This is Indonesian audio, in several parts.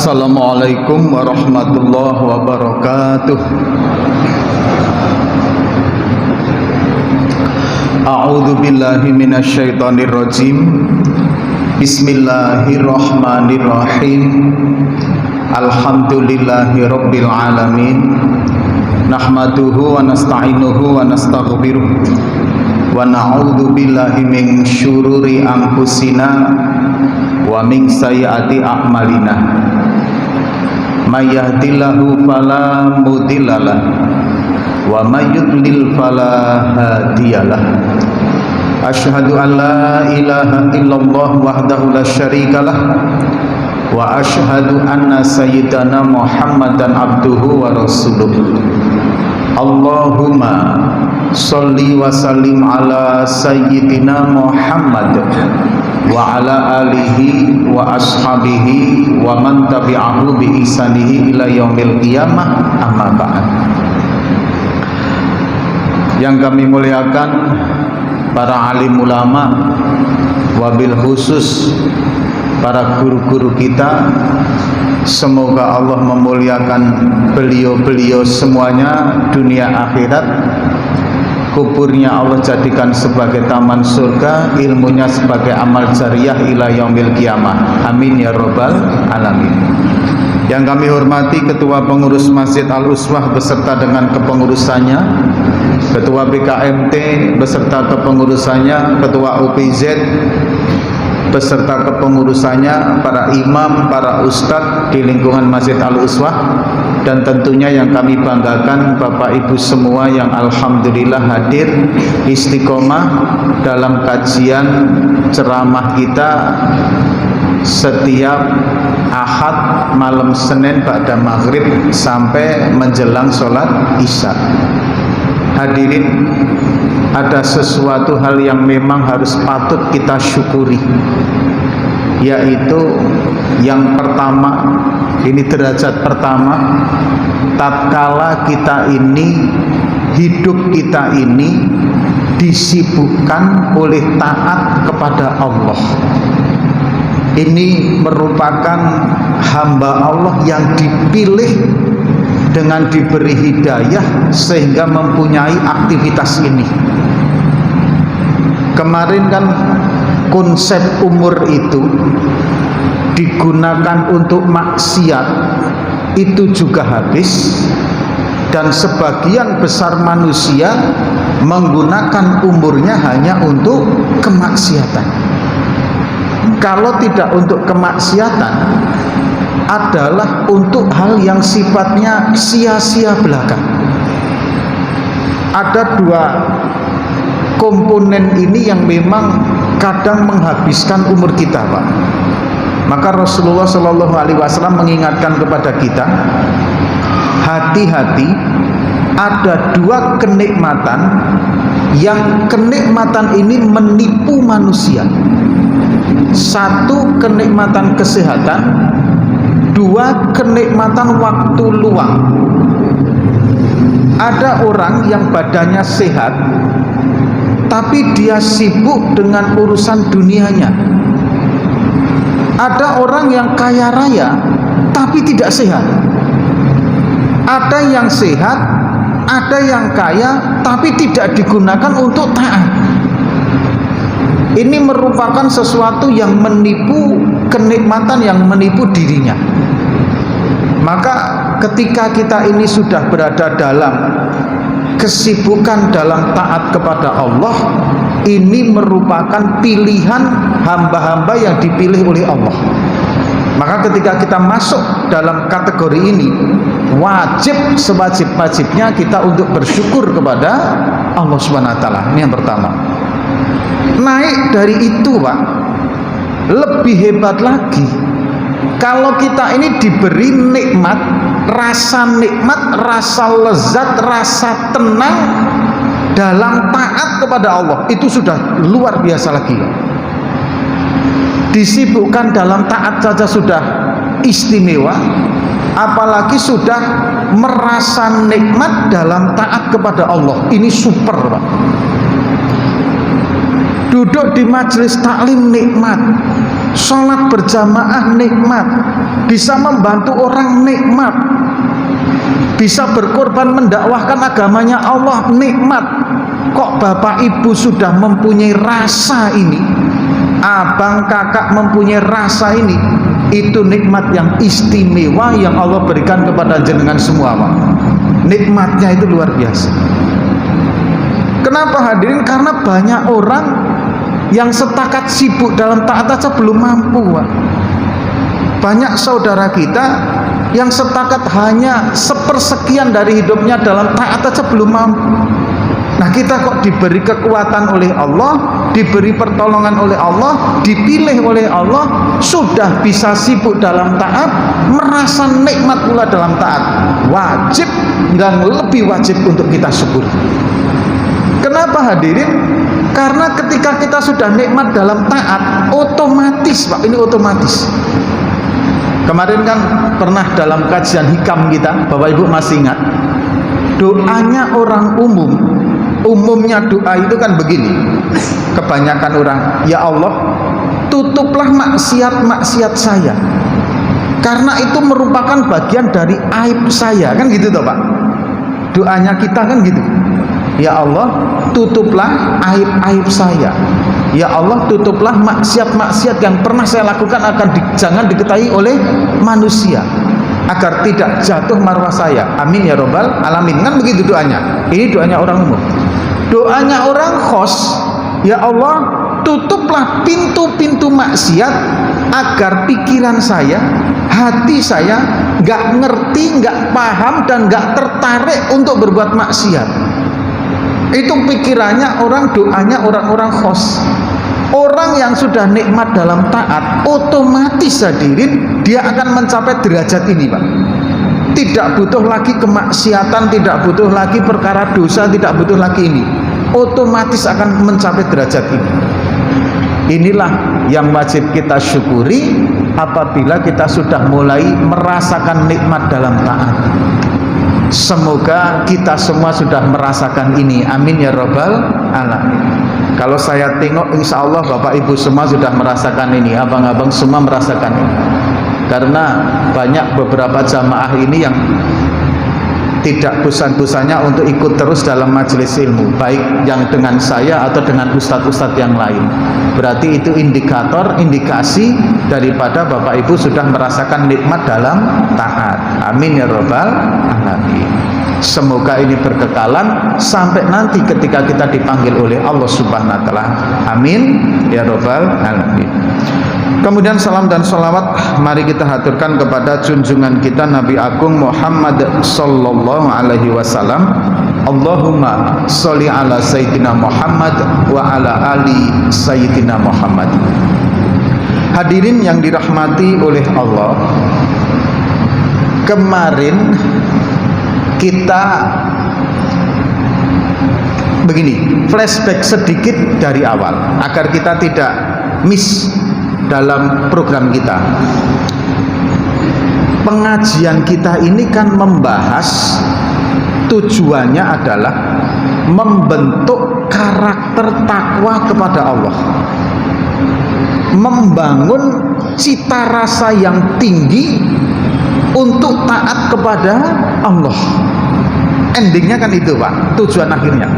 Assalamualaikum warahmatullahi wabarakatuh. A'udzu billahi minasyaitonir rajim. Bismillahirrahmanirrahim. Alhamdulillahi rabbil alamin. Nahmaduhu wa nasta'inuhu wa nastaghfiruh. Wa na'udzu billahi min syururi anfusina wa min sayyiati a'malina. May yahdihillahu fala mudhillalah wa may yudlil fala hadiyalah. Asyhadu an la ilaha illallah wahdahu la syarikalah wa asyhadu anna sayyidana Muhammadan abduhu wa rasuluh. Allahumma sholli wa sallim ala sayyidina Muhammad wa ala alihi wa ashabihi wa man tabi'ahu bi ihsanihi ila yaumil qiyamah, amma ba'd. Yang kami muliakan para alim ulama, wabil khusus para guru-guru kita, semoga Allah memuliakan beliau-beliau semuanya dunia akhirat. Kuburnya Allah jadikan sebagai taman surga, ilmunya sebagai amal jariyah ila yaumil qiyamah. Amin ya rabbal alamin. Yang kami hormati Ketua Pengurus Masjid Al-Uswah beserta dengan kepengurusannya, Ketua BKMT beserta kepengurusannya, Ketua UPZ beserta kepengurusannya, para imam, para ustadz di lingkungan Masjid Al-Uswah, dan tentunya yang kami banggakan Bapak Ibu semua yang alhamdulillah hadir istiqomah dalam kajian ceramah kita setiap Ahad malam Senin pada maghrib sampai menjelang sholat Isya. Hadirin, ada sesuatu hal yang memang harus patut kita syukuri, yaitu yang pertama, ini derajat pertama, tatkala kita ini, hidup kita ini disibukkan oleh taat kepada Allah. Ini merupakan hamba Allah yang dipilih dengan diberi hidayah sehingga mempunyai aktivitas ini. Kemarin kan konsep umur itu digunakan untuk maksiat itu juga habis, dan sebagian besar manusia menggunakan umurnya hanya untuk kemaksiatan. Kalau tidak untuk kemaksiatan, adalah untuk hal yang sifatnya sia-sia belaka. Ada dua komponen ini yang memang kadang menghabiskan umur kita, Pak. Maka Rasulullah Shallallahu Alaihi Wasallam mengingatkan kepada kita, hati-hati, ada dua kenikmatan yang kenikmatan ini menipu manusia. Satu, kenikmatan kesehatan. Dua, kenikmatan waktu luang. Ada orang yang badannya sehat, tapi dia sibuk dengan urusan dunianya. Ada orang yang kaya raya, tapi tidak sehat. Ada yang sehat, ada yang kaya, tapi tidak digunakan untuk taat. Ini merupakan sesuatu yang menipu, kenikmatan yang menipu dirinya. Maka ketika kita ini sudah berada dalam kesibukan dalam taat kepada Allah, ini merupakan pilihan hamba-hamba yang dipilih oleh Allah. Maka ketika kita masuk dalam kategori ini, wajib sewajib-wajibnya kita untuk bersyukur kepada Allah Subhanahu wa taala. Ini yang pertama. Naik dari itu, Pak, lebih hebat lagi kalau kita ini diberi nikmat, rasa lezat, rasa tenang dalam taat kepada Allah. Itu sudah luar biasa lagi. Disibukkan dalam taat saja sudah istimewa, apalagi sudah merasa nikmat dalam taat kepada Allah. Ini super, Pak. duduk di majelis taklim nikmat, sholat berjamaah nikmat, bisa membantu orang nikmat, bisa berkorban mendakwahkan agamanya Allah nikmat. Kok bapak ibu sudah mempunyai rasa ini, abang kakak mempunyai rasa ini, itu nikmat yang istimewa yang Allah berikan kepada jenengan semua, Pak. Nikmatnya itu luar biasa. Kenapa hadirin? Karena banyak orang yang setakat sibuk dalam taat aja belum mampu, Pak. Banyak saudara kita yang setakat hanya sepersekian dari hidupnya dalam taat aja belum mampu. Nah, kita kok diberi kekuatan oleh Allah, diberi pertolongan oleh Allah, dipilih oleh Allah, sudah bisa sibuk dalam taat, merasa nikmat pula dalam taat. Wajib dan lebih wajib untuk kita syukuri. Kenapa hadirin? Karena ketika kita sudah nikmat dalam taat, otomatis, Pak, ini otomatis. Kemarin kan pernah dalam kajian hikam kita, Bapak Ibu masih ingat, doanya orang umumnya doa itu kan begini, kebanyakan orang, ya Allah, tutuplah maksiat-maksiat saya, karena itu merupakan bagian dari aib saya, kan gitu toh, Pak. Doanya kita kan gitu, ya Allah, tutuplah aib-aib saya, ya Allah, tutuplah maksiat-maksiat yang pernah saya lakukan jangan diketahui oleh manusia, agar tidak jatuh marwah saya, amin ya robbal alamin. Kan begitu doanya. Ini doanya orang umum. Doanya orang khos, ya Allah, tutuplah pintu-pintu maksiat agar pikiran saya, hati saya nggak ngerti, nggak paham, dan nggak tertarik untuk berbuat maksiat. Itu pikirannya orang, doanya orang-orang khos. Orang yang sudah nikmat dalam taat, otomatis hadirin, dia akan mencapai derajat ini, Pak. Tidak butuh lagi kemaksiatan, tidak butuh lagi perkara dosa, tidak butuh lagi ini. Otomatis akan mencapai derajat ini. Inilah yang wajib kita syukuri apabila kita sudah mulai merasakan nikmat dalam taat. Semoga kita semua sudah merasakan ini, amin ya robbal alamin. Kalau saya tengok, insya Allah Bapak Ibu semua sudah merasakan ini, abang-abang semua merasakan ini. Karena banyak beberapa jamaah ini yang tidak bosan-bosannya untuk ikut terus dalam majelis ilmu, baik yang dengan saya atau dengan ustadz-ustadz yang lain. Berarti itu indikasi daripada Bapak Ibu sudah merasakan nikmat dalam taat. Amin ya robbal alamin. Semoga ini berkekalan sampai nanti ketika kita dipanggil oleh Allah Subhanahu wa taala. Amin ya robbal alamin. Kemudian salam dan salawat mari kita haturkan kepada junjungan kita Nabi Agung Muhammad sallallahu alaihi wasallam. Allahumma sholli ala sayyidina Muhammad wa ala ali sayyidina Muhammad. Hadirin yang dirahmati oleh Allah, kemarin kita begini, flashback sedikit dari awal agar kita tidak miss dalam program kita. Pengajian kita ini kan membahas, tujuannya adalah membentuk karakter takwa kepada Allah, membangun cita rasa yang tinggi untuk taat kepada Allah. Endingnya kan itu, Pak, tujuan akhirnya.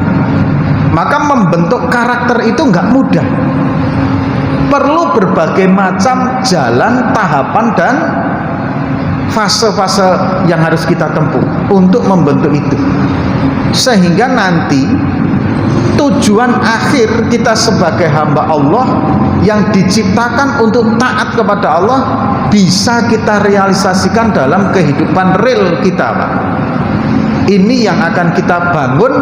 Maka membentuk karakter itu nggak mudah, perlu berbagai macam jalan, tahapan, dan fase-fase yang harus kita tempuh untuk membentuk itu, sehingga nanti tujuan akhir kita sebagai hamba Allah yang diciptakan untuk taat kepada Allah bisa kita realisasikan dalam kehidupan real kita, Pak. Ini yang akan kita bangun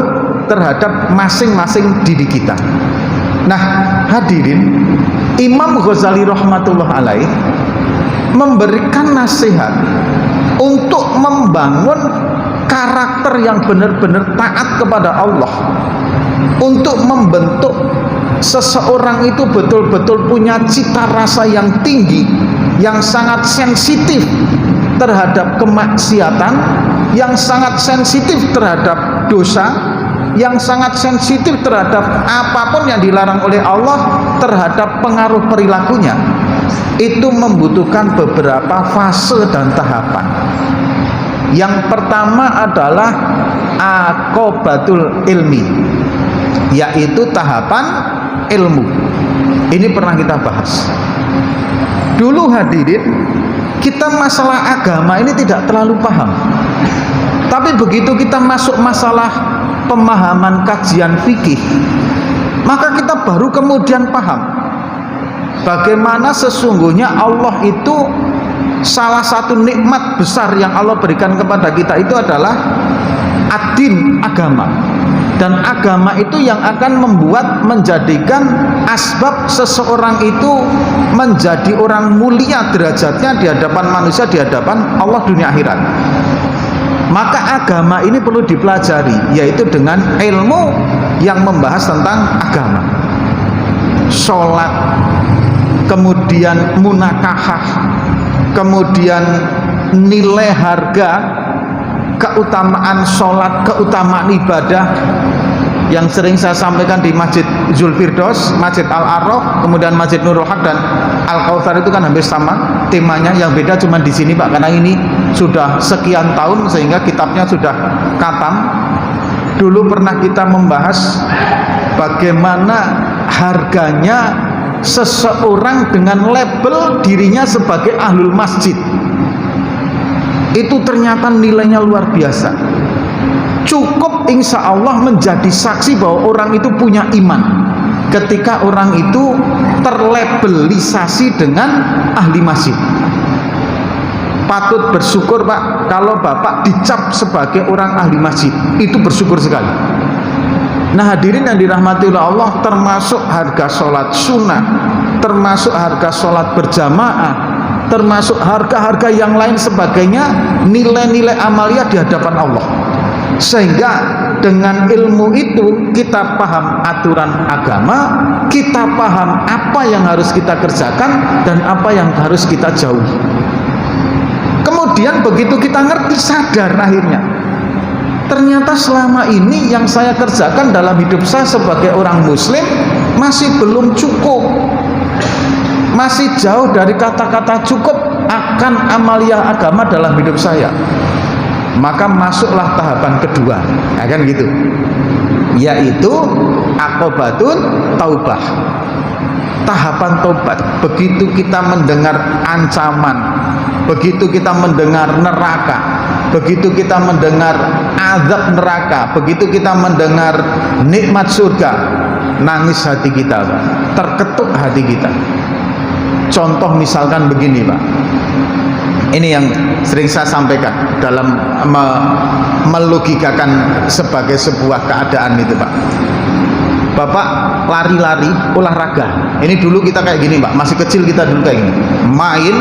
terhadap masing-masing diri kita. Nah, hadirin, Imam Ghazali rahmatullah alaih memberikan nasihat untuk membangun karakter yang benar-benar taat kepada Allah, untuk membentuk seseorang itu betul-betul punya cita rasa yang tinggi, yang sangat sensitif terhadap kemaksiatan, yang sangat sensitif terhadap dosa, yang sangat sensitif terhadap apapun yang dilarang oleh Allah, terhadap pengaruh perilakunya, itu membutuhkan beberapa fase dan tahapan. Yang pertama adalah aqobatul ilmi, yaitu tahapan ilmu. Ini pernah kita bahas dulu hadirin. Kita masalah agama ini tidak terlalu paham, tapi begitu kita masuk masalah pemahaman kajian fikih, maka kita baru kemudian paham bagaimana sesungguhnya Allah itu, salah satu nikmat besar yang Allah berikan kepada kita itu adalah ad-din, agama. Dan agama itu yang akan menjadikan asbab seseorang itu menjadi orang mulia derajatnya di hadapan manusia, di hadapan Allah dunia akhirat. Maka agama ini perlu dipelajari, yaitu dengan ilmu yang membahas tentang agama. Sholat, kemudian munakahah, kemudian nilai harga, keutamaan sholat, keutamaan ibadah yang sering saya sampaikan di Masjid Zulfirdaus, Masjid Al-Araf, kemudian Masjid Nurul Haq dan Al-Kautsar itu kan hampir sama temanya. Yang beda cuma di sini Pak, karena ini sudah sekian tahun sehingga kitabnya sudah khatam. Dulu pernah kita membahas bagaimana harganya seseorang dengan label dirinya sebagai ahlul masjid. Itu ternyata nilainya luar biasa. Cukup insya Allah menjadi saksi bahwa orang itu punya iman ketika orang itu terlabelisasi dengan ahli masjid. Patut bersyukur Pak, kalau Bapak dicap sebagai orang ahli masjid, itu bersyukur sekali. Nah hadirin yang dirahmati oleh Allah, termasuk harga sholat sunnah, termasuk harga sholat berjamaah, termasuk harga-harga yang lain sebagainya, nilai-nilai amalia di hadapan Allah. Sehingga dengan ilmu itu kita paham aturan agama, kita paham apa yang harus kita kerjakan dan apa yang harus kita jauhi. Kemudian begitu kita ngerti, sadar akhirnya, ternyata selama ini yang saya kerjakan dalam hidup saya sebagai orang muslim masih belum cukup, masih jauh dari kata-kata cukup akan amalia agama dalam hidup saya. Maka masuklah tahapan kedua, kan gitu, yaitu aqobatun taubah, tahapan tobat. Begitu kita mendengar ancaman, begitu kita mendengar neraka, begitu kita mendengar azab neraka, begitu kita mendengar nikmat surga, nangis hati kita Pak, terketuk hati kita. Contoh misalkan begini Pak, ini yang sering saya sampaikan dalam melogikakan sebagai sebuah keadaan itu Pak. Bapak lari-lari, olahraga. Ini dulu kita kayak gini Pak, masih kecil kita dulu kayak gini, main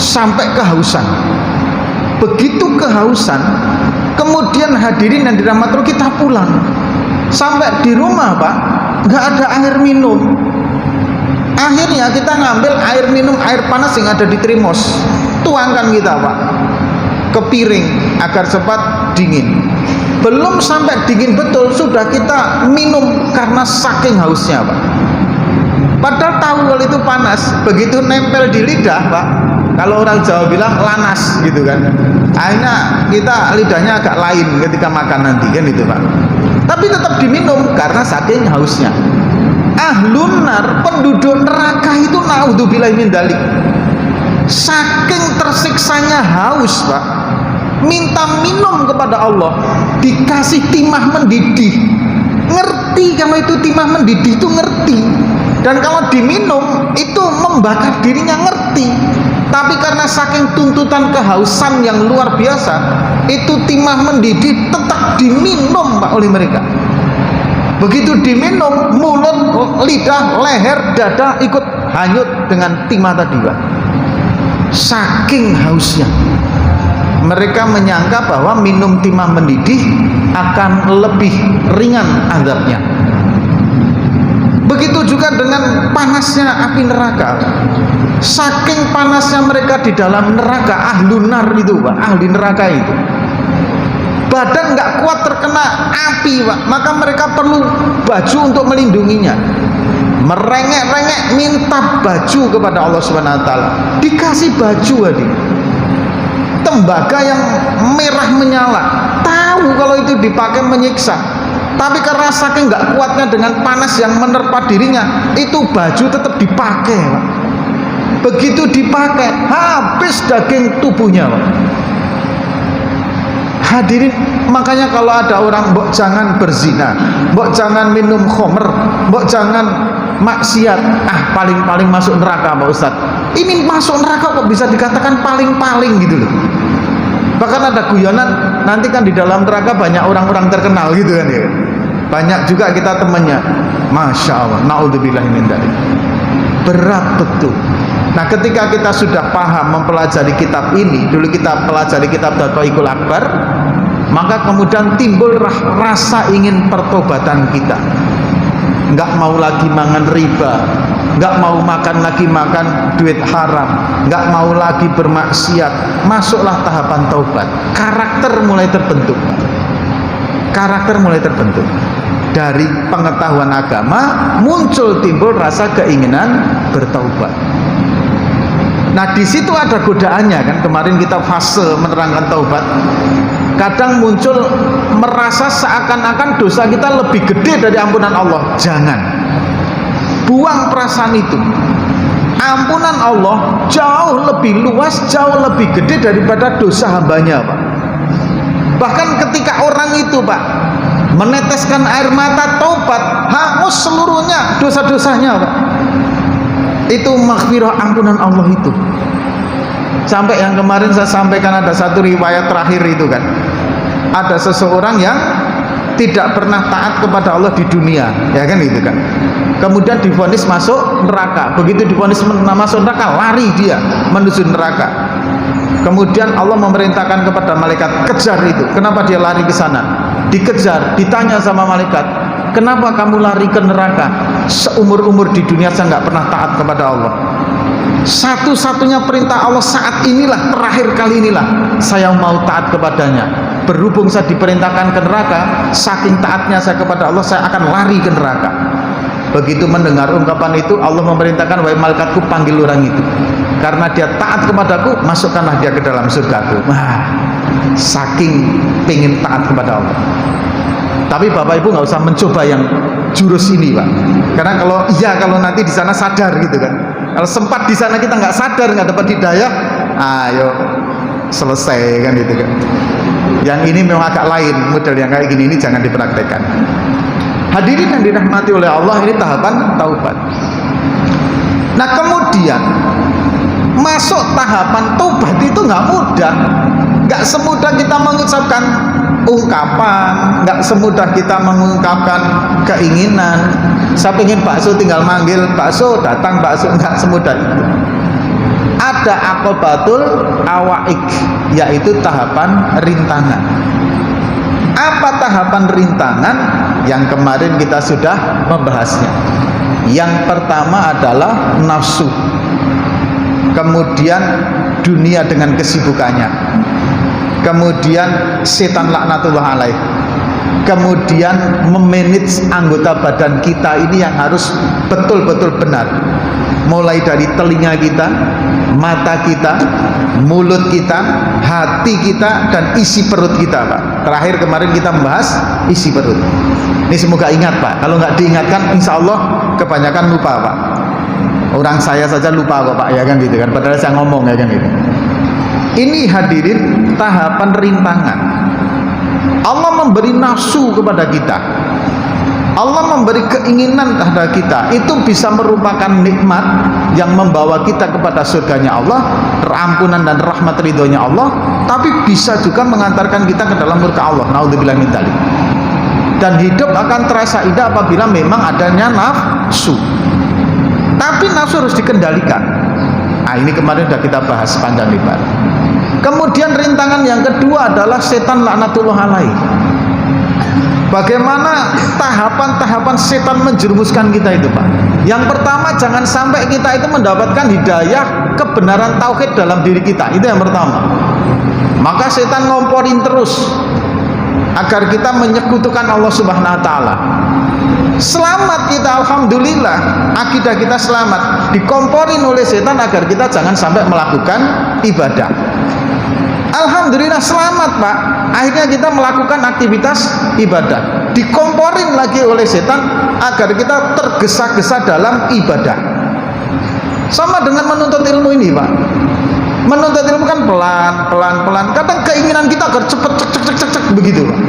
sampai kehausan. Begitu kehausan, kemudian hadirin yang dirahmati Allah, kita pulang. Sampai di rumah Pak, nggak ada air minum. Akhirnya kita ngambil air minum, air panas yang ada di termos, tuangkan kita Pak ke piring agar cepat dingin. Belum sampai dingin betul sudah kita minum karena saking hausnya Pak. Padahal tahu kalau itu panas, begitu nempel di lidah Pak, kalau orang Jawa bilang lanas gitu kan, akhirnya kita lidahnya agak lain ketika makan nanti kan itu Pak. Tapi tetap diminum karena saking hausnya. Ahlun nar, penduduk neraka itu naudzubillahi min dzalik, saking tersiksanya haus Pak, minta minum kepada Allah, dikasih timah mendidih. Ngerti kalau itu timah mendidih itu ngerti, dan kalau diminum itu membakar dirinya ngerti. Tapi karena saking tuntutan kehausan yang luar biasa, itu timah mendidih tetap diminum Pak oleh mereka. Begitu diminum, mulut, lidah, leher, dada ikut hanyut dengan timah tadi Pak. Saking hausnya, mereka menyangka bahwa minum timah mendidih akan lebih ringan azabnya. Begitu juga dengan panasnya api neraka. Saking panasnya mereka di dalam neraka, ahlun nar itu Pak, ahli neraka itu. badan nggak kuat terkena api Pak, maka mereka perlu baju untuk melindunginya. Merengek-rengek minta baju kepada Allah Subhanahu wa taala, dikasih baju adik. Tembaga yang merah menyala, tahu kalau itu dipakai menyiksa, tapi karena saking nggak kuatnya dengan panas yang menerpa dirinya, itu baju tetap dipakai Pak. Begitu dipakai, habis daging tubuhnya Pak. Hadirin, makanya kalau ada orang mbok jangan berzina, mbok jangan minum khamr, mbok jangan maksiat, paling-paling masuk neraka Pak Ustadz. Ini masuk neraka kok bisa dikatakan paling-paling gitu loh. Bahkan ada guyonan, nanti kan di dalam neraka banyak orang-orang terkenal gitu kan ya. Banyak juga kita temannya. Masya Allah, naudzubillah min dzalik. Berat betul. Nah, ketika kita sudah paham mempelajari kitab ini, dulu kita pelajari kitab Daqaiqul Akbar, maka kemudian timbul rasa ingin pertobatan kita. Nggak mau lagi makan riba, nggak mau makan duit haram, nggak mau lagi bermaksiat. Masuklah tahapan taubat. Karakter mulai terbentuk. Karakter mulai terbentuk. Dari pengetahuan agama muncul timbul rasa keinginan bertaubat. Nah, di situ ada godaannya kan. Kemarin kita fase menerangkan taubat. Kadang muncul merasa seakan-akan dosa kita lebih gede dari ampunan Allah. Jangan. Buang perasaan itu. Ampunan Allah jauh lebih luas, jauh lebih gede daripada dosa hambanya Pak. Bahkan ketika orang itu Pak meneteskan air mata taubat, hangus seluruhnya dosa-dosanya Pak. Itu maghfirah, ampunan Allah itu. Sampai yang kemarin saya sampaikan ada satu riwayat terakhir itu kan, ada seseorang yang tidak pernah taat kepada Allah di dunia, ya kan itu kan. Kemudian divonis masuk neraka. Begitu divonis masuk neraka, lari dia menuju neraka. Kemudian Allah memerintahkan kepada malaikat, kejar itu. Kenapa dia lari ke sana? Dikejar, ditanya sama malaikat, kenapa kamu lari ke neraka? Seumur-umur di dunia saya nggak pernah taat kepada Allah. Satu-satunya perintah Allah saat inilah, terakhir kali inilah saya mau taat kepadanya. Berhubung saya diperintahkan ke neraka, saking taatnya saya kepada Allah, saya akan lari ke neraka. Begitu mendengar ungkapan itu, Allah memerintahkan, wahai malaikatku, panggil orang itu. Karena dia taat kepadaku, masukkanlah dia ke dalam surgaku. Wah, saking pengen taat kepada Allah. Tapi Bapak Ibu nggak usah mencoba yang jurus ini Pak. Karena kalau nanti di sana sadar gitu kan. Kalau sempat di sana kita nggak sadar, nggak dapat hidayah, ayo selesai kan gitu kan. Yang ini memang agak lain, model yang kayak gini ini jangan dipraktekkan. Hadirin yang dirahmati oleh Allah, ini tahapan taubat. Nah, kemudian masuk tahapan taubat itu nggak mudah. Nggak semudah kita mengucapkan ungkapan, nggak semudah kita mengungkapkan keinginan. Saya pengen bakso, tinggal manggil bakso, datang bakso, nggak semudah itu. Ada aqobatul awaik, yaitu tahapan rintangan. Apa tahapan rintangan? Yang kemarin kita sudah membahasnya. Yang pertama adalah nafsu, kemudian dunia dengan kesibukannya, kemudian setan laknatullah alaih, kemudian memanage anggota badan kita ini yang harus betul-betul benar, mulai dari telinga kita, mata kita, mulut kita, hati kita, dan isi perut kita Pak. Terakhir kemarin kita membahas isi perut. Ini semoga ingat Pak. Kalau nggak diingatkan, insya Allah kebanyakan lupa Pak. Orang saya saja lupa kok Pak, ya kan gitu kan. Padahal saya ngomong, ya kan gitu. Ini hadirin tahapan rintangan. Allah memberi nafsu kepada kita, Allah memberi keinginan kepada kita. Itu bisa merupakan nikmat yang membawa kita kepada surganya Allah, ampunan dan rahmat ridhonya Allah, tapi bisa juga mengantarkan kita ke dalam murka Allah. Naudzubillah min dzalik. Dan hidup akan terasa indah apabila memang adanya nafsu. Tapi nafsu harus dikendalikan. Nah, ini kemarin sudah kita bahas panjang lebar. Kemudian rintangan yang kedua adalah setan laknatullah alaih. Bagaimana tahapan-tahapan setan menjerumuskan kita itu Pak? Yang pertama, jangan sampai kita itu mendapatkan hidayah kebenaran tauhid dalam diri kita. Itu yang pertama. Maka setan ngomporin terus. agar kita menyekutukan Allah Subhanahu wa taala. Selamat kita, alhamdulillah, akidah kita selamat, dikomporin oleh setan agar kita jangan sampai melakukan ibadah. Alhamdulillah selamat, Pak. Akhirnya kita melakukan aktivitas ibadah, dikomporin lagi oleh setan agar kita tergesa-gesa dalam ibadah. Sama dengan menuntut ilmu ini, Pak. Menuntut ilmu kan pelan. Kadang keinginan kita agar cepet cek begitu, Pak.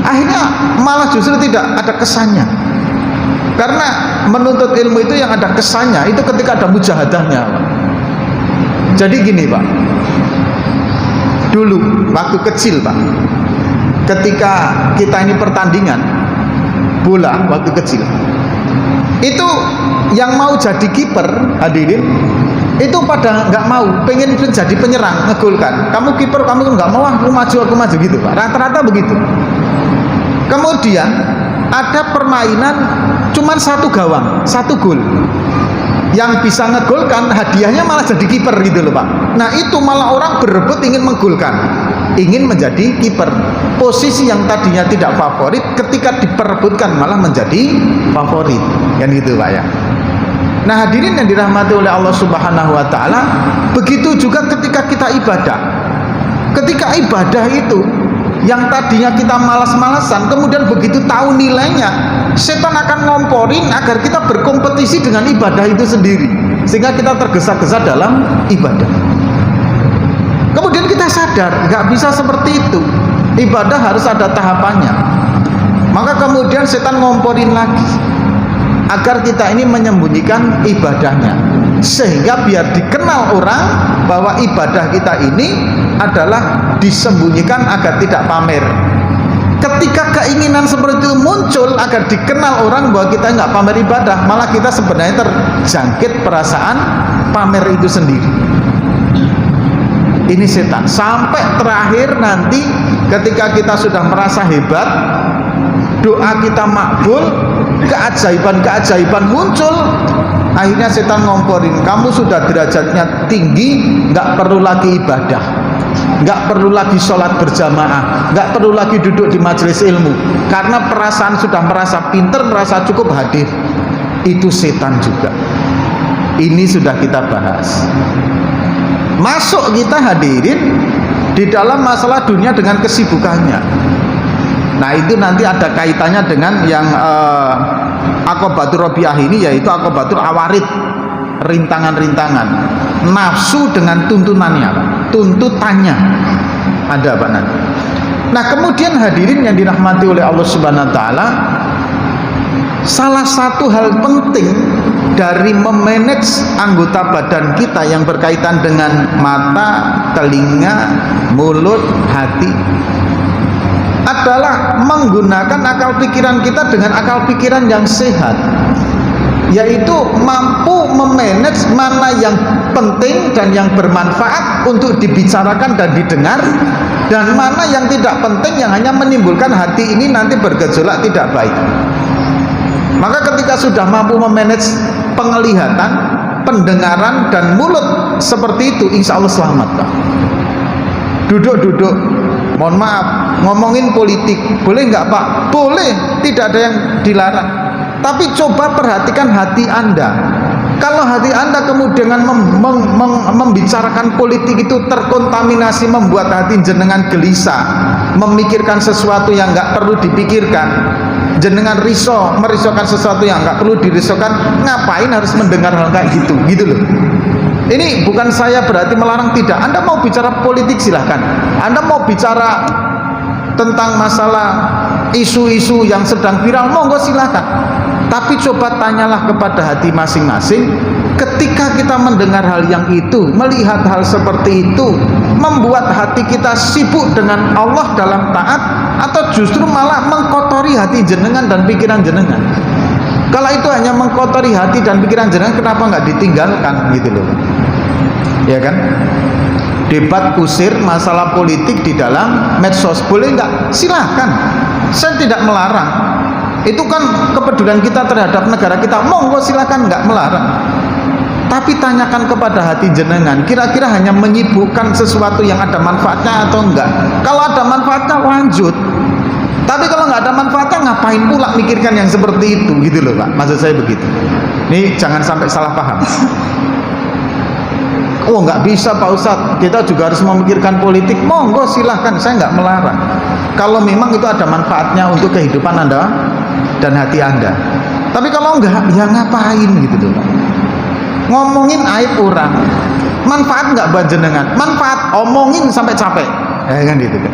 Akhirnya malah justru tidak ada kesannya. Karena menuntut ilmu itu yang ada kesannya itu ketika ada mujahadahnya, Pak. Jadi gini, Pak. Dulu waktu kecil, Pak, ketika kita ini pertandingan bola waktu kecil, itu yang mau jadi kiper, hadirin, itu pada nggak mau, pengen jadi penyerang, ngegolkan. Kamu kiper, kamu nggak mau, aku maju gitu, Pak. Rata-rata begitu. Kemudian ada permainan cuman satu gawang, satu gol. Yang bisa ngegolkan hadiahnya malah jadi kiper gitu loh, Pak. Nah itu malah orang berebut ingin menggolkan, ingin menjadi kiper. Posisi yang tadinya tidak favorit ketika diperebutkan malah menjadi favorit, kan gitu, Pak ya. Nah hadirin yang dirahmati oleh Allah Subhanahu wa taala, begitu juga ketika kita ibadah. Ketika ibadah itu yang tadinya kita malas-malasan, kemudian begitu tahu nilainya, setan akan ngomporin agar kita berkompetisi dengan ibadah itu sendiri, sehingga kita tergesa-gesa dalam ibadah. Kemudian kita sadar nggak bisa seperti itu, ibadah harus ada tahapannya. Maka kemudian setan ngomporin lagi agar kita ini menyembunyikan ibadahnya, sehingga biar dikenal orang bahwa ibadah kita ini adalah disembunyikan agar tidak pamer. Ketika keinginan seperti itu muncul agar dikenal orang bahwa kita nggak pamer ibadah, malah kita sebenarnya terjangkit perasaan pamer itu sendiri. Ini setan. Sampai terakhir nanti ketika kita sudah merasa hebat, doa kita makbul, keajaiban-keajaiban muncul, akhirnya setan ngomporin, kamu sudah derajatnya tinggi, nggak perlu lagi ibadah, nggak perlu lagi sholat berjamaah, nggak perlu lagi duduk di majelis ilmu, karena perasaan sudah merasa pinter, merasa cukup hadir. Itu setan juga. Ini sudah kita bahas. Masuk kita hadirin di dalam masalah dunia dengan kesibukannya. Nah itu nanti ada kaitannya dengan yang Aqobatur Robiah ini, yaitu Aqobatur Awarid, rintangan-rintangan nafsu dengan tuntunannya, tuntutannya ada Pak nanti. Nah kemudian hadirin yang dirahmati oleh Allah Subhanahu wa taala, salah satu hal penting dari memanage anggota badan kita yang berkaitan dengan mata, telinga, mulut, hati adalah menggunakan akal pikiran kita dengan akal pikiran yang sehat, yaitu mampu memanage mana yang penting dan yang bermanfaat untuk dibicarakan dan didengar, dan mana yang tidak penting yang hanya menimbulkan hati ini nanti bergejolak tidak baik. Maka ketika sudah mampu memanage penglihatan, pendengaran, dan mulut seperti itu, insya Allah selamat, Pak. Duduk-duduk, mohon maaf, ngomongin politik boleh nggak, Pak? Boleh, tidak ada yang dilarang. Tapi coba perhatikan hati Anda. Kalau hati Anda kemudian membicarakan politik itu terkontaminasi, membuat hati jenengan gelisah, memikirkan sesuatu yang nggak perlu dipikirkan, jenengan merisaukan sesuatu yang nggak perlu dirisaukan, ngapain harus mendengar hal kayak gitu, gitu loh. Ini bukan saya berarti melarang, tidak. Anda mau bicara politik silahkan, Anda mau bicara tentang masalah isu-isu yang sedang viral, monggo silahkan. Tapi coba tanyalah kepada hati masing-masing, ketika kita mendengar hal yang itu, melihat hal seperti itu, membuat hati kita sibuk dengan Allah dalam taat, atau justru malah mengkotori hati jenengan dan pikiran jenengan. Kalau itu hanya mengkotori hati dan pikiran jenengan, kenapa nggak ditinggalkan gitu loh, ya kan? Debat kusir masalah politik di dalam medsos boleh nggak? Silahkan, saya tidak melarang. Itu kan kepedulian kita terhadap negara kita, monggo silakan, nggak melarang. Tapi tanyakan kepada hati jenengan, kira-kira hanya menyibukkan sesuatu yang ada manfaatnya atau enggak. Kalau ada manfaatnya lanjut, Tapi kalau nggak ada manfaatnya, ngapain pula mikirkan yang seperti itu, gitu loh Pak. Maksud saya begitu. Ini jangan sampai salah paham. Oh nggak bisa Pak Ustadz, kita juga harus memikirkan politik. Monggo silahkan, saya nggak melarang. Kalau memang itu ada manfaatnya untuk kehidupan Anda dan hati Anda. Tapi kalau enggak, ya ngapain gitu loh Pak. Ngomongin aib orang, manfaat nggak banjenengan? Manfaat, omongin sampai capek, ya kan gitu kan.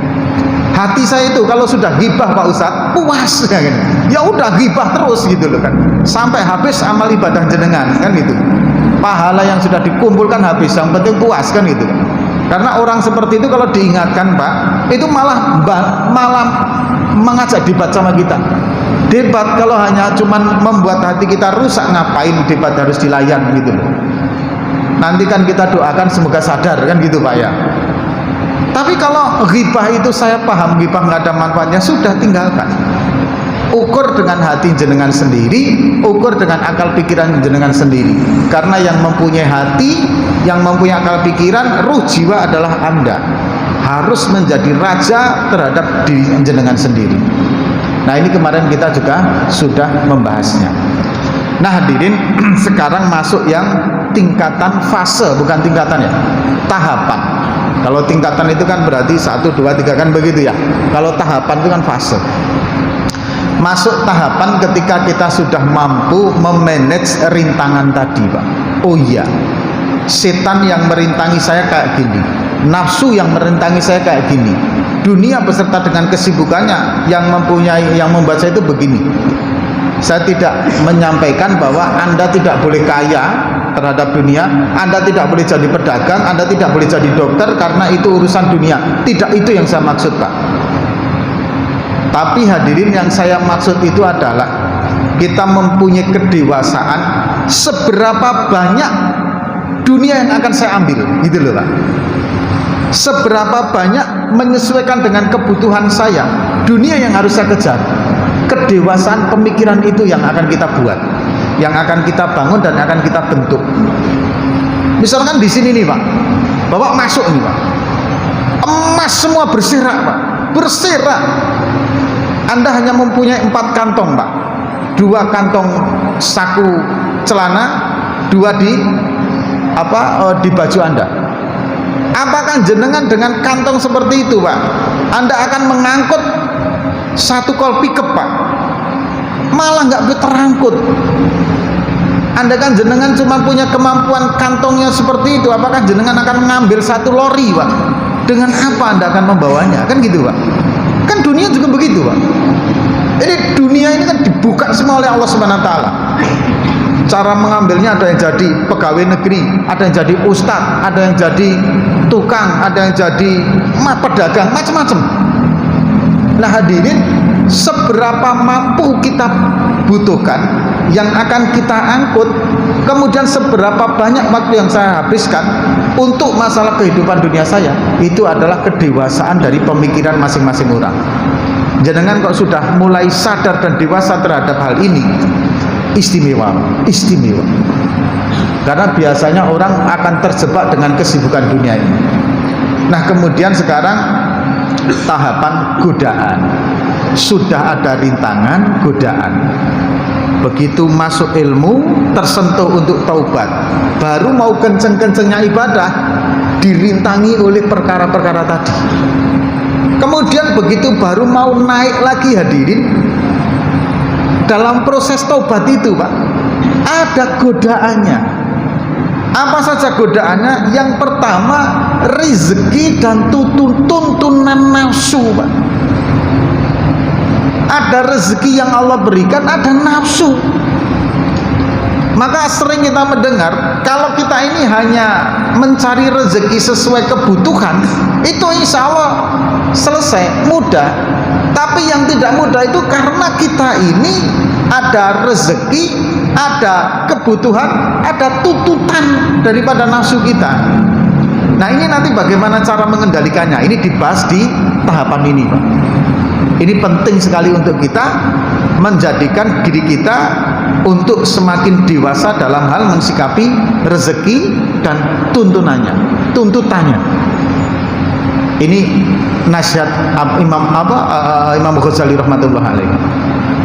Hati saya itu kalau sudah ghibah Pak Ustadz, puas ya kan. Ya udah ghibah terus gitu loh kan, sampai habis amal ibadah jenengan kan gitu. Pahala yang sudah dikumpulkan habis, yang penting puas kan gitu. Karena orang seperti itu kalau diingatkan Pak, itu malah mengajak debat sama kita. Debat kalau hanya cuman membuat hati kita rusak, ngapain debat harus dilayan gitu loh. Nanti kan kita doakan semoga sadar kan gitu Pak ya. Tapi kalau ghibah itu saya paham, ghibah nggak ada manfaatnya, sudah tinggalkan. Ukur dengan hati jenengan sendiri, ukur dengan akal pikiran jenengan sendiri. Karena yang mempunyai hati, yang mempunyai akal pikiran, ruh jiwa adalah Anda. Harus menjadi raja terhadap diri jenengan sendiri. Nah ini kemarin kita juga sudah membahasnya. Nah hadirin, sekarang masuk yang tingkatan fase, bukan tingkatan ya, tahapan. Kalau tingkatan itu kan berarti 1, 2, 3 kan begitu ya. Kalau tahapan itu kan fase. Masuk tahapan ketika kita sudah mampu memanage rintangan tadi Pak. Oh iya, setan yang merintangi saya kayak gini, nafsu yang merintangi saya kayak gini, dunia beserta dengan kesibukannya yang membuat saya itu begini. Saya tidak menyampaikan bahwa Anda tidak boleh kaya terhadap dunia, Anda tidak boleh jadi pedagang, Anda tidak boleh jadi dokter karena itu urusan dunia. Tidak itu yang saya maksud Pak. Tapi hadirin, yang saya maksud itu adalah kita mempunyai kedewasaan seberapa banyak dunia yang akan saya ambil, gitu loh Pak. Seberapa banyak menyesuaikan dengan kebutuhan saya dunia yang harus saya kejar. Kedewasaan pemikiran itu yang akan kita buat, yang akan kita bangun dan akan kita bentuk. Misalkan di sini nih Pak, Bapak masuk nih Pak, emas semua berserak Pak, berserak. Anda hanya mempunyai 4 kantong Pak, 2 kantong saku celana, 2 di baju Anda. Apakah jenengan dengan kantong seperti itu Pak, Anda akan mengangkut 1 kol pickup Pak? Malah nggak terangkut. Anda kan jenengan cuma punya kemampuan kantongnya seperti itu, apakah jenengan akan mengambil 1 lori Pak? Dengan apa Anda akan membawanya? Kan gitu Pak. Kan dunia juga begitu Pak. Ini dunia ini kan dibuka semua oleh Allah Subhanahu wa taala. Cara mengambilnya ada yang jadi pegawai negeri, ada yang jadi ustadz, ada yang jadi tukang, ada yang jadi pedagang, macam-macam. Nah hadirin, seberapa mampu kita butuhkan yang akan kita angkut, kemudian seberapa banyak waktu yang saya habiskan untuk masalah kehidupan dunia saya, itu adalah kedewasaan dari pemikiran masing-masing orang. Jenengan kok sudah mulai sadar dan dewasa terhadap hal ini, istimewa, istimewa. Karena biasanya orang akan terjebak dengan kesibukan dunia ini. Nah kemudian sekarang tahapan godaan. Sudah ada rintangan godaan. Begitu masuk ilmu, tersentuh untuk taubat, baru mau kenceng-kencengnya ibadah, dirintangi oleh perkara-perkara tadi. Kemudian begitu baru mau naik lagi hadirin, dalam proses taubat itu Pak, ada godaannya. Apa saja godaannya? Yang pertama, rezeki dan tuntunan nafsu Pak. Ada rezeki yang Allah berikan, ada nafsu. Maka sering kita mendengar, kalau kita ini hanya mencari rezeki sesuai kebutuhan, itu insya Allah selesai, mudah. Tapi yang tidak mudah itu karena kita ini ada rezeki, ada kebutuhan, ada tuntutan daripada nafsu kita. Nah ini nanti bagaimana cara mengendalikannya, ini dibahas di tahapan ini Pak. Ini penting sekali untuk kita menjadikan diri kita untuk semakin dewasa dalam hal mensikapi rezeki dan tuntutannya. Ini nasihat Imam Ghazali rahmatullah alaihi.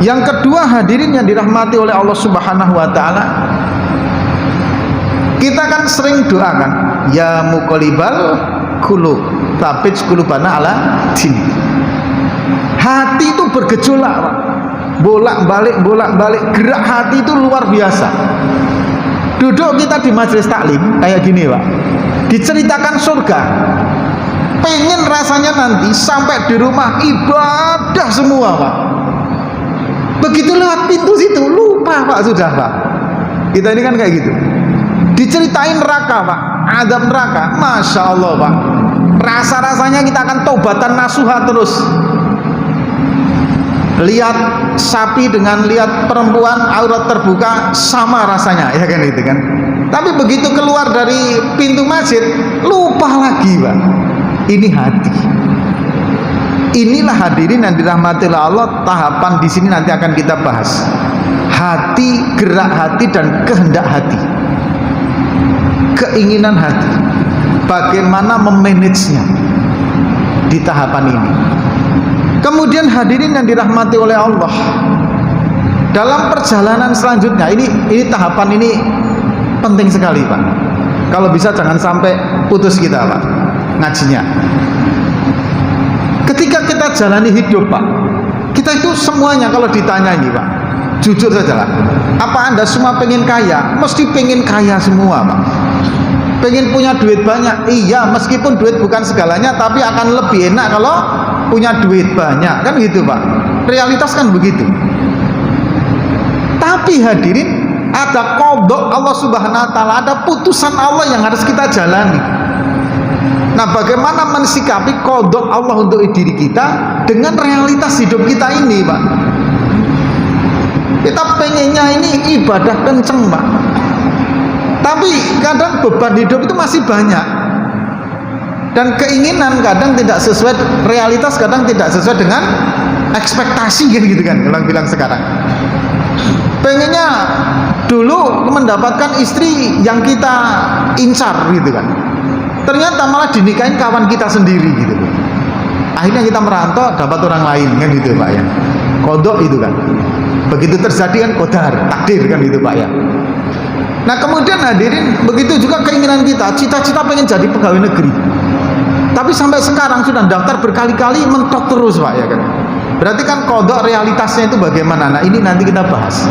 Yang kedua, hadirin yang dirahmati oleh Allah Subhanahu wa taala, kita kan sering doakan, ya muqallibal qulub, tsabbit qulubana ala din. Hati itu bergejolak, Pak. Bolak-balik, gerak hati itu luar biasa. Duduk kita di majelis taklim kayak gini, Pak, diceritakan surga, pengen rasanya nanti sampai di rumah ibadah semua, Pak. Begitu lewat pintu situ lupa, Pak, sudah, Pak. Kita ini kan kayak gitu. Diceritain neraka, Pak, azab neraka, masya Allah, Pak. Rasa-rasanya kita akan taubatan nasuha terus. Lihat sapi dengan lihat perempuan aurat terbuka sama rasanya, ya kan, itu kan. Tapi begitu keluar dari pintu masjid lupa lagi, Pak. Ini hati. Inilah hadirin yang dirahmati Allah, tahapan di sini nanti akan kita bahas. Hati, gerak hati dan kehendak hati. Keinginan hati. Bagaimana memanagenya di tahapan ini. Kemudian hadirin yang dirahmati oleh Allah, dalam perjalanan selanjutnya ini tahapan ini penting sekali, Pak. Kalau bisa jangan sampai putus kita, Pak, ngajinya. Ketika kita jalani hidup, Pak, kita itu semuanya kalau ditanya ini, Pak, jujur saja lah, apa Anda semua pengen kaya? Mesti pengen kaya semua, Pak. Pengen punya duit banyak, iya, meskipun duit bukan segalanya, tapi akan lebih enak kalau punya duit banyak, kan gitu, Pak. Realitas kan begitu. Tapi hadirin, ada qadha Allah Subhanahu wa taala, ada putusan Allah yang harus kita jalani. Nah, bagaimana mensikapi qadha Allah untuk diri kita dengan realitas hidup kita ini, Pak? Kita pengennya ini ibadah kenceng, Pak, tapi kadang beban hidup itu masih banyak, dan keinginan kadang tidak sesuai realitas, kadang tidak sesuai dengan ekspektasi, gitu kan, orang bilang sekarang. Pengennya dulu mendapatkan istri yang kita incar, gitu kan, ternyata malah dinikahin kawan kita sendiri, gitu. Akhirnya kita merantau dapat orang lain, kan gitu, Pak, ya. Kodok itu kan, begitu terjadi kan qadar, takdir, kan gitu, Pak, ya. Nah, kemudian hadirin, begitu juga keinginan kita, cita-cita pengen jadi pegawai negeri, tapi sampai sekarang sudah daftar berkali-kali mentok terus, Pak, ya kan. Berarti kan kodok realitasnya itu bagaimana? Nah, ini nanti kita bahas,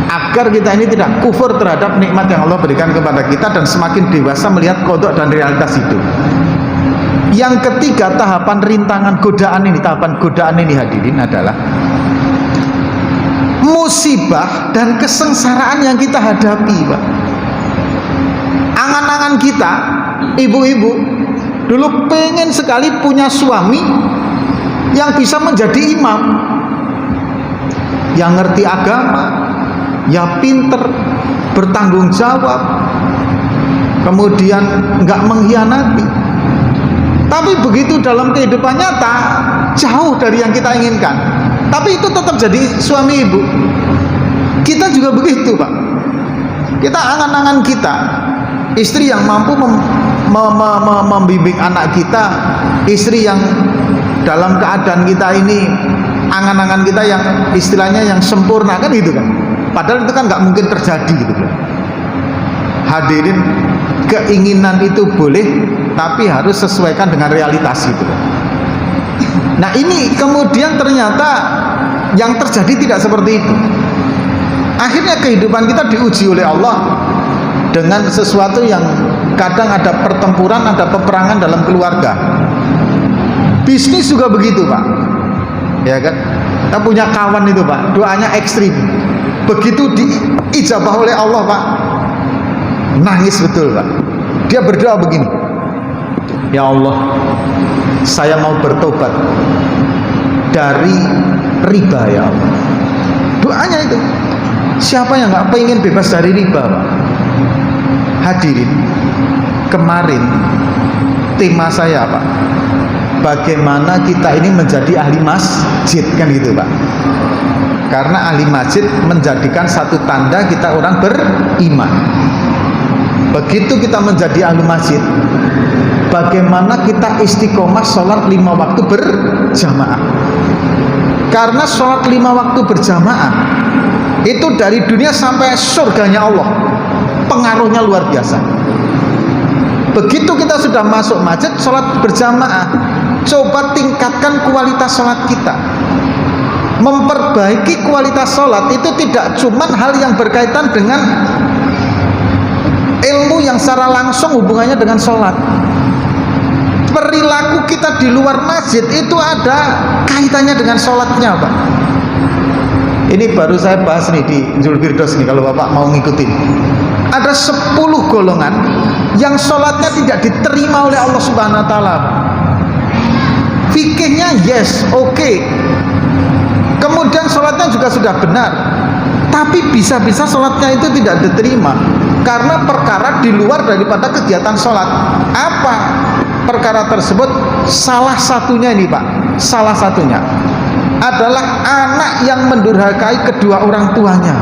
agar kita ini tidak kufur terhadap nikmat yang Allah berikan kepada kita dan semakin dewasa melihat kodok dan realitas itu. Yang ketiga, tahapan rintangan godaan ini, tahapan godaan ini hadirin adalah musibah dan kesengsaraan yang kita hadapi, Pak. Angan-angan kita, ibu-ibu dulu pengen sekali punya suami yang bisa menjadi imam, yang ngerti agama, ya pinter, bertanggung jawab, kemudian nggak mengkhianati. Tapi begitu dalam kehidupan nyata jauh dari yang kita inginkan, tapi itu tetap jadi suami ibu. Kita juga begitu, Pak. Kita angan-angan kita, istri yang mampu membimbing anak kita, istri yang dalam keadaan kita ini, angan-angan kita yang istilahnya yang sempurna, kan gitu kan. Padahal itu kan nggak mungkin terjadi, gitu kan. Hadirin, keinginan itu boleh, tapi harus sesuaikan dengan realitas, gitu. Nah, ini kemudian ternyata yang terjadi tidak seperti itu. Akhirnya kehidupan kita diuji oleh Allah dengan sesuatu yang kadang ada pertempuran, ada peperangan dalam keluarga. Bisnis juga begitu, Pak, ya kan. Kita punya kawan itu, Pak, doanya ekstrim. Begitu diijabah oleh Allah, Pak, nangis betul, Pak. Dia berdoa begini, ya Allah, saya mau bertobat dari riba, ya Allah. Doanya itu. Siapa yang nggak pengen bebas dari riba, Pak? Hadirin, kemarin tema saya, Pak, bagaimana kita ini menjadi ahli masjid, kan gitu, Pak. Karena ahli masjid menjadikan satu tanda kita orang beriman. Begitu kita menjadi ahli masjid, bagaimana kita istiqomah sholat 5 waktu berjamaah. Karena sholat 5 waktu berjamaah itu dari dunia sampai surganya Allah, pengaruhnya luar biasa. Begitu kita sudah masuk masjid, sholat berjamaah, coba tingkatkan kualitas sholat kita. Memperbaiki kualitas sholat itu tidak cuma hal yang berkaitan dengan ilmu yang secara langsung hubungannya dengan sholat. Perilaku kita di luar masjid itu ada kaitannya dengan sholatnya, Pak. Ini baru saya bahas nih di Zulfirdaus nih, kalau Bapak mau ngikutin. Ada 10 golongan yang sholatnya tidak diterima oleh Allah Subhanahu wa Ta'ala. Fikihnya yes, oke. Kemudian sholatnya juga sudah benar, tapi bisa-bisa sholatnya itu tidak diterima karena perkara di luar daripada kegiatan sholat. Apa perkara tersebut? Salah satunya ini, Pak, salah satunya adalah anak yang mendurhakai kedua orang tuanya.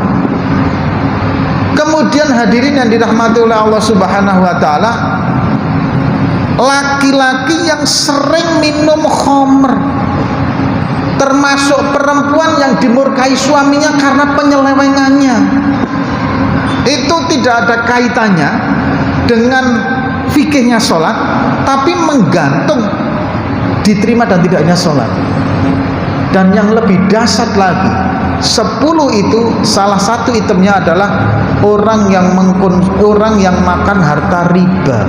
Kemudian hadirin yang dirahmati oleh Allah Subhanahu wa Ta'ala, laki-laki yang sering minum khamr, termasuk perempuan yang dimurkai suaminya karena penyelewengannya. Itu tidak ada kaitannya dengan fikihnya sholat, tapi menggantung diterima dan tidaknya sholat. Dan yang lebih dahsyat lagi, 10 itu salah satu itemnya adalah orang yang makan harta riba.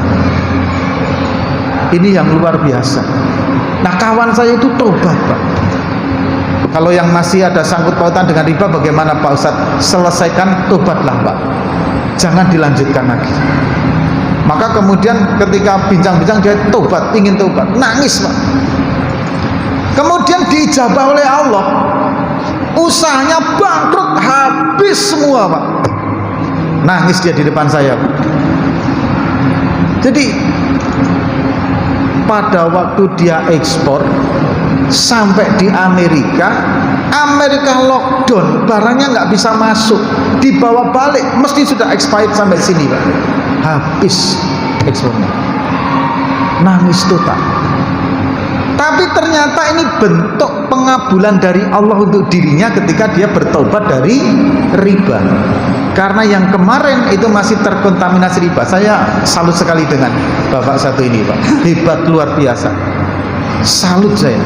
Ini yang luar biasa. Nah, kawan saya itu tobat, Pak. Kalau yang masih ada sangkut pautan dengan riba, bagaimana Pak Ustadz? Selesaikan, tobatlah, Pak. Jangan dilanjutkan lagi. Maka kemudian ketika bincang-bincang dia tobat, ingin tobat, nangis, Pak. Kemudian diijabah oleh Allah, usahanya bangkrut, habis semua, Pak. Nangis dia di depan saya, Pak. Jadi pada waktu dia ekspor sampai di Amerika lockdown, barangnya nggak bisa masuk, dibawa balik, mesti sudah expired sampai sini, Pak. Habis ekspornya, nangis total. Tapi ternyata ini bentuk pengabulan dari Allah untuk dirinya ketika dia bertobat dari riba. Karena yang kemarin itu masih terkontaminasi riba. Saya salut sekali dengan Bapak satu ini, Pak. Hebat luar biasa. Salut saya.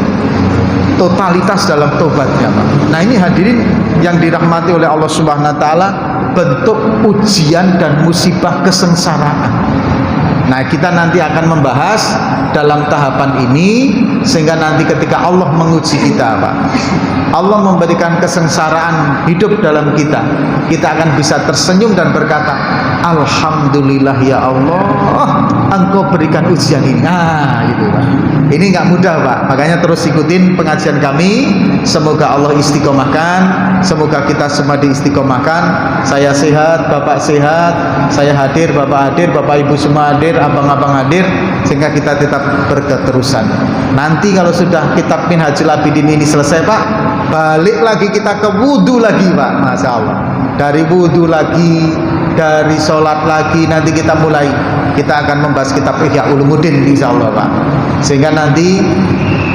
Totalitas dalam tobatnya, Pak. Nah, ini hadirin yang dirahmati oleh Allah Subhanahu wa Ta'ala, bentuk ujian dan musibah kesengsaraan. Nah, kita nanti akan membahas dalam tahapan ini, sehingga nanti ketika Allah menguji kita, Pak, Allah memberikan kesengsaraan hidup dalam kita, kita akan bisa tersenyum dan berkata, Alhamdulillah ya Allah, Engkau berikan ujian ini. Nah, gitu, Pak. Ini nggak mudah, Pak. Makanya terus ikutin pengajian kami. Semoga Allah istiqomahkan, semoga kita semua diistiqomahkan. Saya sehat, Bapak sehat, saya hadir, Bapak hadir, Bapak Ibu semua hadir, abang-abang hadir, sehingga kita tetap berketerusan. Nanti kalau sudah kitab Minhajul Abidin ini selesai, Pak, balik lagi kita ke wudhu lagi, Pak. Masya Allah. Dari wudhu lagi, dari sholat lagi, nanti kita mulai. Kita akan membahas kitab Ihya Ulumuddin, insya Allah, Pak. Sehingga nanti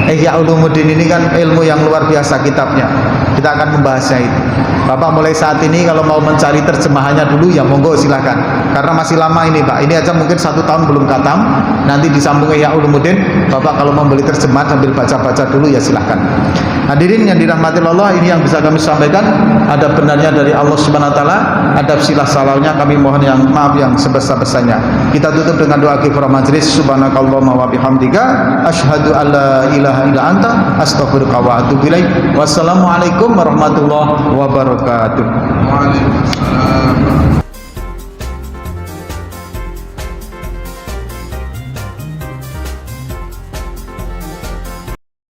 Ihya Ulumuddin ini kan ilmu yang luar biasa kitabnya. Kita akan membahasnya itu. Bapak mulai saat ini kalau mau mencari terjemahannya dulu, ya monggo silahkan. Karena masih lama ini, Pak. Ini aja mungkin 1 tahun belum khatam. Nanti disambung Ihya Ulumuddin. Bapak kalau membeli terjemahan sambil baca-baca dulu, ya silahkan. Hadirin yang dirahmati Allah, ini yang bisa kami sampaikan. Ada benarnya dari Allah Subhanahu wa Ta'ala, ada silah salahnya, kami mohon yang maaf yang sebesar-besarnya. Kita tutup dengan doa kifaratul majlis. Subhanakallahumma wa bihamdika asyhadu an la ilaha illa anta astaghfiruka wa atubu ilaik. Wassalamualaikum warahmatullahi wabarakatuh. Waalaikumsalam.